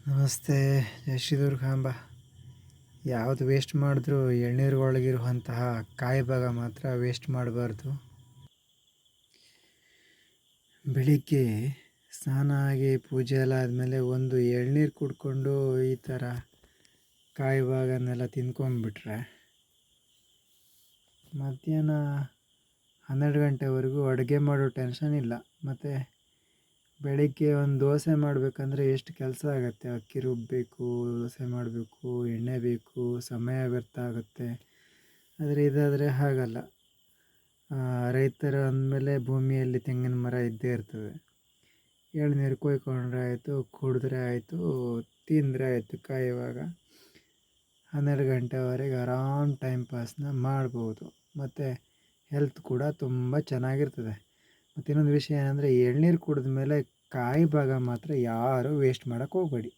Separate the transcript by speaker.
Speaker 1: ನಮಸ್ತೆ. ಜೈ ಶ್ರೀ ದುರ್ಗಾಂಬ. ಯಾವುದು ವೇಸ್ಟ್ ಮಾಡಿದ್ರೂ ಎಳ್ನೀರೊಳಗಿರುವಂತಹ ಕಾಯಿ ಭಾಗ ಮಾತ್ರ ವೇಸ್ಟ್ ಮಾಡಬಾರ್ದು. ಬೆಳಿಗ್ಗೆ ಸ್ನಾನ ಆಗಿ ಪೂಜೆ ಎಲ್ಲ ಆದಮೇಲೆ ಒಂದು ಎಳ್ನೀರು ಕುಡ್ಕೊಂಡು ಈ ಥರ ಕಾಯಿ ಭಾಗನೆಲ್ಲ ತಿಂದ್ಕೊಂಡ್ಬಿಟ್ರೆ ಮಧ್ಯಾಹ್ನ 12 ಗಂಟೆವರೆಗೂ ಅಡುಗೆ ಮಾಡೋ ಟೆನ್ಷನ್ ಇಲ್ಲ. ಮತ್ತು ಬೆಳಿಗ್ಗೆ ಒಂದು ದೋಸೆ ಮಾಡಬೇಕಂದ್ರೆ ಎಷ್ಟು ಕೆಲಸ ಆಗುತ್ತೆ. ಅಕ್ಕಿ ರುಬ್ಬಬೇಕು, ದೋಸೆ ಮಾಡಬೇಕು, ಎಣ್ಣೆ ಬೇಕು, ಸಮಯ ವ್ಯರ್ಥ ಆಗುತ್ತೆ. ಆದರೆ ಇದಾದರೆ ಹಾಗಲ್ಲ. ರೈತರು ಅಂದಮೇಲೆ ಭೂಮಿಯಲ್ಲಿ ತೆಂಗಿನ ಮರ ಇದ್ದೇ ಇರ್ತದೆ. ಎಳ್ನೀರು ಕೊಯ್ಕೊಂಡ್ರೆ ಆಯಿತು, ಕುಡಿದ್ರೆ ಆಯಿತು, ತಿಂದರೆ ಆಯಿತು. ಕಾಯುವಾಗ 12 ಗಂಟೆವರೆಗೆ ಆರಾಮ್ ಟೈಮ್ ಪಾಸ್ನ ಮಾಡ್ಬೋದು. ಮತ್ತು ಹೆಲ್ತ್ ಕೂಡ ತುಂಬ ಚೆನ್ನಾಗಿರ್ತದೆ. ಮತ್ತು ಇನ್ನೊಂದು ವಿಷಯ ಏನಂದರೆ ಎಳ್ನೀರು ಕುಡಿದ ಮೇಲೆ ಕಾಯಿ ಭಾಗ ಮಾತ್ರ ಯಾರೂ ವೇಸ್ಟ್ ಮಾಡೋಕ್ಕೆ ಹೋಗಬೇಡಿ.